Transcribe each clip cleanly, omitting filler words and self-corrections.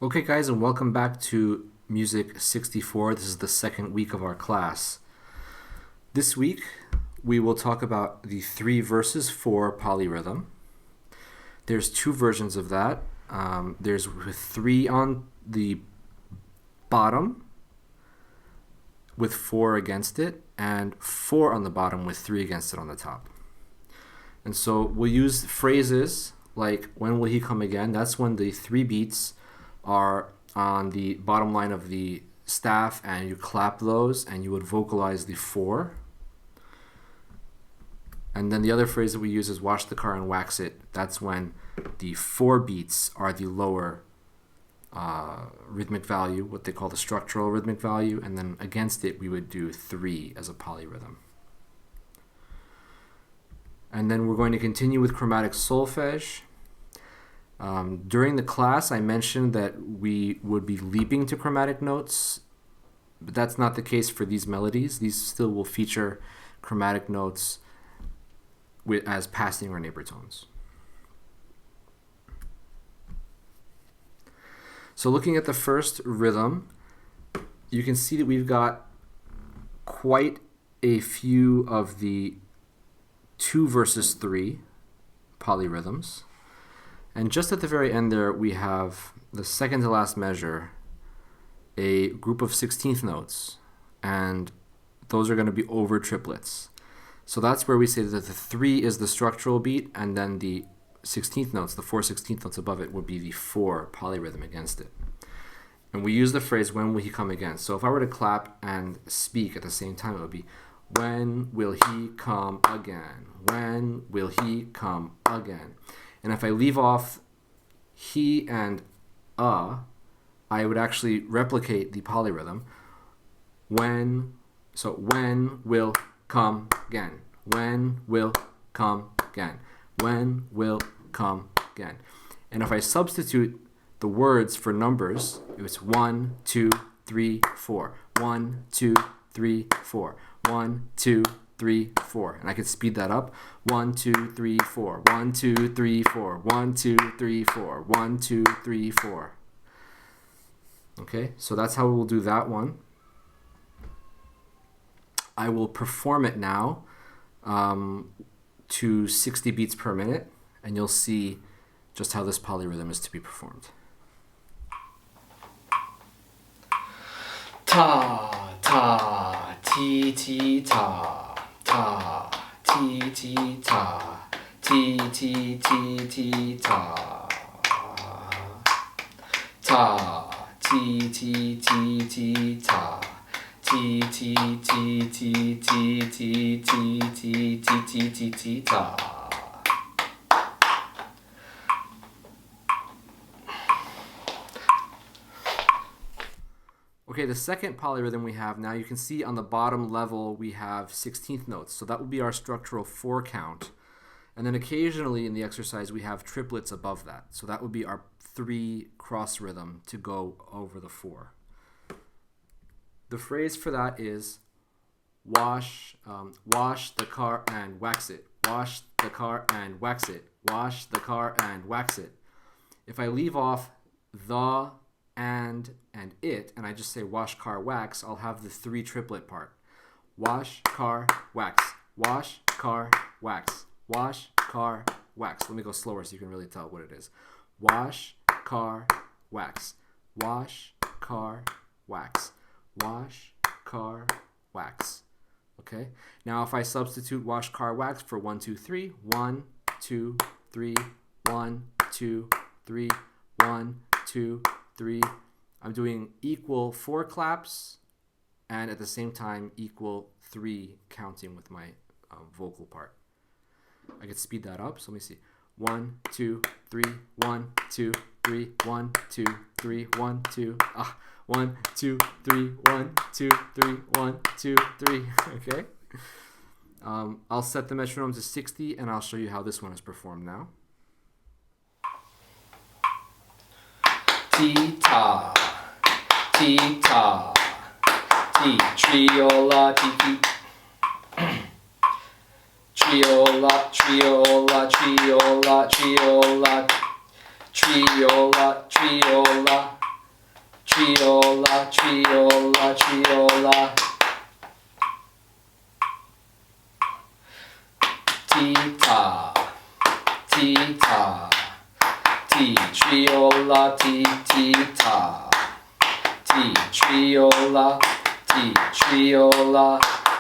Okay guys, and welcome back to Music 64. This is the second week of our class. This week we will talk about the 3 verses 4 polyrhythm. There's 2 versions of that. There's with 3 on the bottom with 4 against it, and 4 on the bottom with 3 against it on the top. And so we'll use phrases like, when will he come again? That's when the 3 beats are on the bottom line of the staff, and you clap those and you would vocalize the 4. And then the other phrase that we use is wash the car and wax it. That's when the 4 beats are the lower rhythmic value, what they call the structural rhythmic value, and then against it we would do 3 as a polyrhythm. And then we're going to continue with chromatic solfege. During the class, I mentioned that we would be leaping to chromatic notes, but that's not the case for these melodies. These still will feature chromatic notes as passing or neighbor tones. So looking at the first rhythm, you can see that we've got quite a few of the 2 versus 3 polyrhythms. And just at the very end there, we have the second to last measure, a group of 16th notes, and those are going to be over triplets. So that's where we say that the 3 is the structural beat, and then the 16th notes, the 4 16th notes above it, would be the 4 polyrhythm against it. And we use the phrase, when will he come again? So if I were to clap and speak at the same time, it would be, when will he come again? When will he come again? And if I leave off he and I would actually replicate the polyrhythm. When will come again? When will come again? When will come again? And if I substitute the words for numbers, it's 1, 2, 3, 4. 1, 2, 3, 4. 1, 2, 3, 4. And I could speed that up. 1, 2, 3, 4. 1, 2, 3, 4. 1, 2, 3, 4. 1, 2, 3, 4. Okay, so that's how we'll do that one. I will perform it now to 60 beats per minute, and you'll see just how this polyrhythm is to be performed. Ta, ta, ti, ti, ta. Ta, ti, ti, ta. Ti, ti, ti, ti, ta. Ta, ti, ti, ti, ti, ta. Ti, ti, ti, ti, ti, ti, ti, ti, ti, ti, ti, ta. Okay, the second polyrhythm we have now, you can see on the bottom level we have 16th notes. So that would be our structural 4 count. And then occasionally in the exercise we have triplets above that. So that would be our 3 cross rhythm to go over the 4. The phrase for that is wash the car and wax it. Wash the car and wax it. Wash the car and wax it. If I leave off the and it, and I just say wash, car, wax, I'll have the 3 triplet part. Wash, car, wax. Wash, car, wax. Wash, car, wax. Let me go slower so you can really tell what it is. Wash, car, wax. Wash, car, wax. Wash, car, wax. Okay? Now if I substitute wash, car, wax for 1, 2, 3, 1, 2, 3, 1, 2, 3, 1, 2, 3. I'm doing equal 4 claps and at the same time equal 3 counting with my vocal part. I could speed that up, so let me see. 1, 2, 3, 1, 2, 3, 1, 2, 3, 1, 2, 1, 2, 3, 1, 2, 3, 1, 2, 3. Okay? I'll set the metronome to 60 and I'll show you how this one is performed now. Ti-ta, ti-ta, ti, triola, ti, triola, triola, triola, triola, triola, triola, triola, triola, triola. Tita, tita, T triola, T tita, T triola, T triola,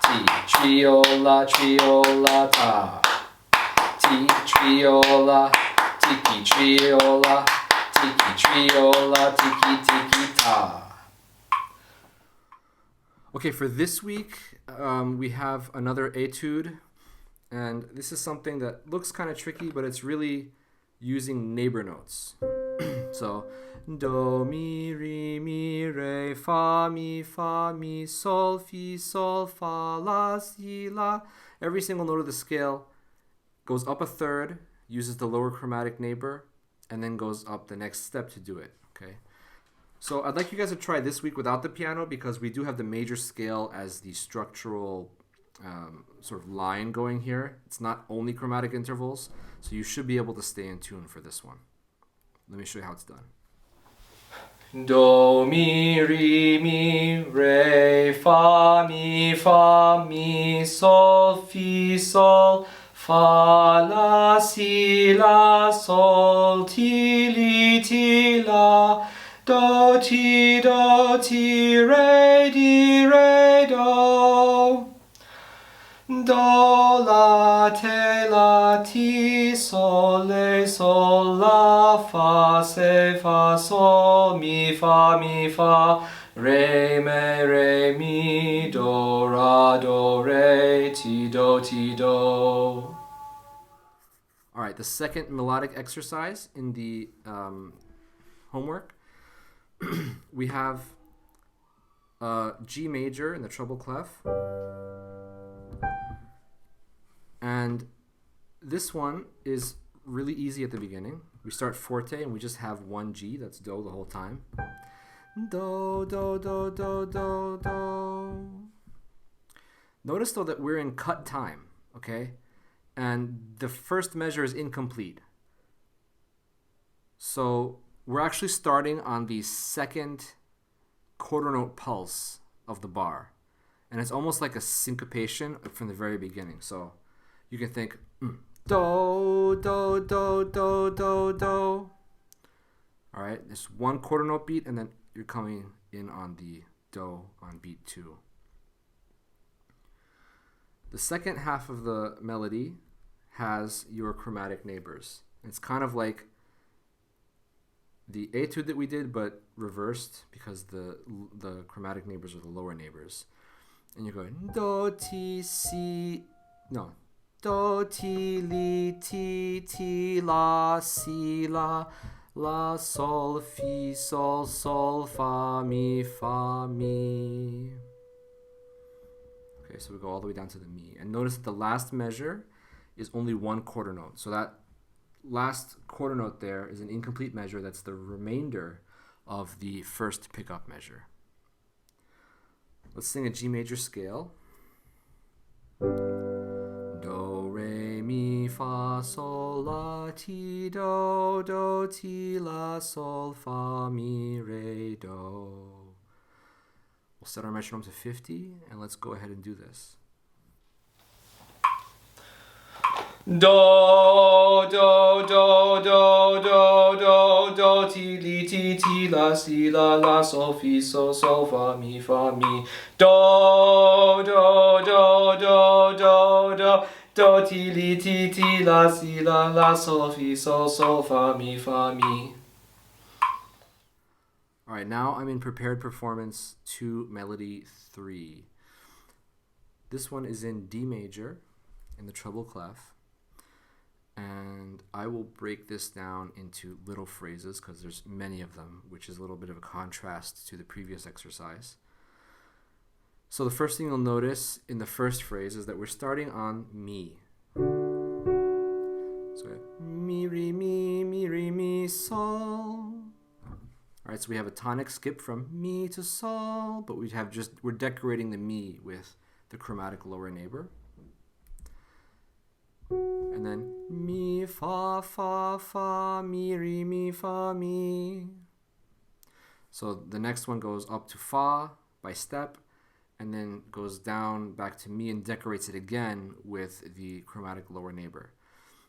T triola, triola ta, T triola, tiki triola, tiki triola, tiki tiki ta. Okay, for this week, we have another etude, and this is something that looks kind of tricky, but it's really using neighbor notes. So, do, mi, re, fa, mi, sol, fa, la, si, la. Every single note of the scale goes up a third, uses the lower chromatic neighbor, and then goes up the next step to do it, okay? So I'd like you guys to try this week without the piano because we do have the major scale as the structural sort of line going here. It's not only chromatic intervals, so you should be able to stay in tune for this one. Let me show you how it's done. Do, mi, re, fa, mi, sol, fa, la, si, la, sol, ti, la, do, ti, re, di, re, do. Do, la, ti, sol, la, fa, sol, mi, fa, re, mi, do, re, ti, do. All right, the second melodic exercise in the homework, we have G major in the treble clef. And this one is really easy at the beginning. We start forte and we just have one G, that's do the whole time. Do, do, do, do, do, do. Notice though that we're in cut time, okay? And the first measure is incomplete. So we're actually starting on the second quarter note pulse of the bar. And it's almost like a syncopation from the very beginning. So you can think do, do, do, do, do, do. All right, there's one quarter note beat, and then you're coming in on the do on beat 2. The second half of the melody has your chromatic neighbors. It's kind of like the etude that we did, but reversed because the chromatic neighbors are the lower neighbors. And you're going do, ti, si, no. Do, ti, li, ti, la, si, la, sol, fa, mi. Okay, so we go all the way down to the mi. And notice that the last measure is only one quarter note. So that last quarter note there is an incomplete measure. That's the remainder of the first pickup measure. Let's sing a G major scale. Do, re, mi, fa, sol, la, ti, do, ti, la, sol, fa, mi, re, do. We'll set our metronome to 50 and let's go ahead and do this. Do, ti, li, ti, la, si, la, sol, fa, mi. Do, ti, li, ti, la, si, la, sol, fa, mi. All right, now I'm in prepared performance 2, melody 3. This one is in D major in the treble clef. And I will break this down into little phrases because there's many of them, which is a little bit of a contrast to the previous exercise. So the first thing you'll notice in the first phrase is that we're starting on mi. So mi, re, mi, sol. All right, so we have a tonic skip from mi to sol, but we're decorating the mi with the chromatic lower neighbor. And then mi, fa, mi, re, mi, fa, mi. So the next one goes up to fa by step, and then goes down back to mi and decorates it again with the chromatic lower neighbor.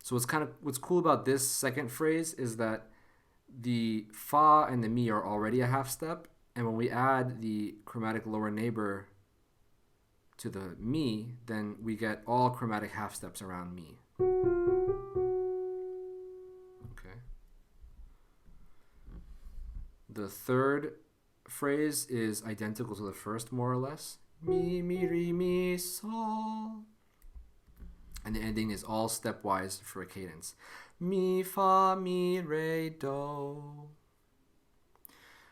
So what's cool about this second phrase is that the fa and the mi are already a half step, and when we add the chromatic lower neighbor to the mi, then we get all chromatic half steps around mi. Okay. The third phrase is identical to the first, more or less. Mi, mi, re, mi, sol. And the ending is all stepwise for a cadence. Mi, fa, mi, re, do.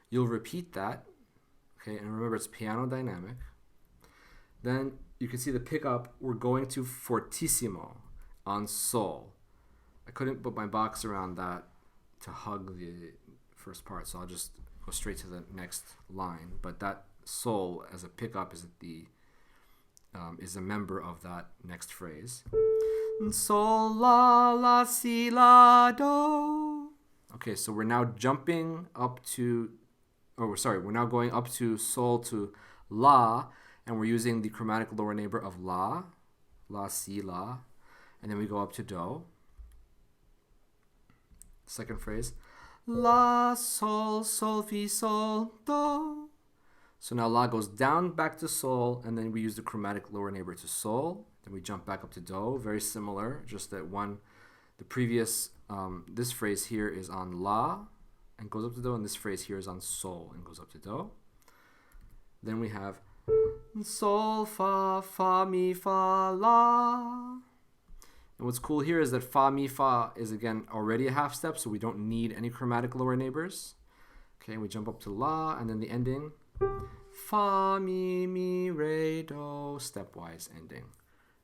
You'll repeat that, okay, and remember it's piano dynamic. Then you can see the pickup, we're going to fortissimo on sol. I couldn't put my box around that to hug the first part, so I'll just go straight to the next line. But that sol as a pickup is a member of that next phrase. Sol, la, la, si, la, do. Okay, so we're now jumping up to, we're now going up to sol to la, and we're using the chromatic lower neighbor of la, si, la, and then we go up to do. Second phrase, la, sol, sol, fi, sol, do. So now la goes down back to sol, and then we use the chromatic lower neighbor to sol. Then we jump back up to do. Very similar, just that the previous, this phrase here is on la and goes up to do, and this phrase here is on sol and goes up to do. Then we have sol, fa, fa, mi, fa, la. And what's cool here is that fa, mi, fa is again already a half step, so we don't need any chromatic lower neighbors. Okay, we jump up to la, and then the ending, fa, mi, mi, re, do, stepwise ending.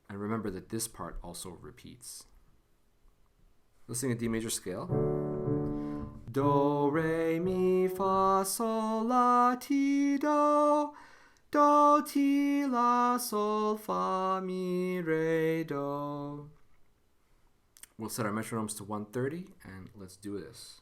And remember that this part also repeats. Let's sing a D major scale. Do, re, mi, fa, sol, la, ti, do. Do, ti, la, sol, fa, mi, re, do. We'll set our metronomes to 130 and let's do this.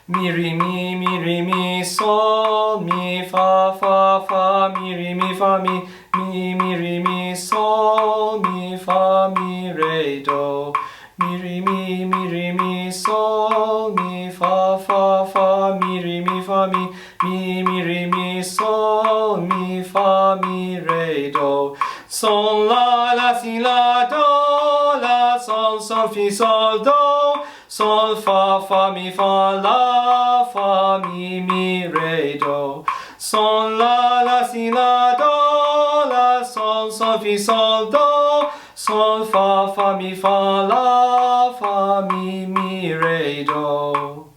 Mi, re, mi, sol, mi, fa, fa, fa, mi, re, mi, fa, mi, re, mi, sol, mi, fa, mi, re, do. Mi, re, mi, sol, mi, fa, fa, fa, mi, re, mi, fa, mi, re, mi, sol, mi, fa, mi, re, do. Sol, la, si, la, do, la, sol, sol, fi, sol, do. Sol, fa, mi, fa, la, fa, mi, re, do. Sol, la, si, la, do, la, sol, sol, fi, sol, do. Sol, fa, mi, fa, la, fa, mi, re, do.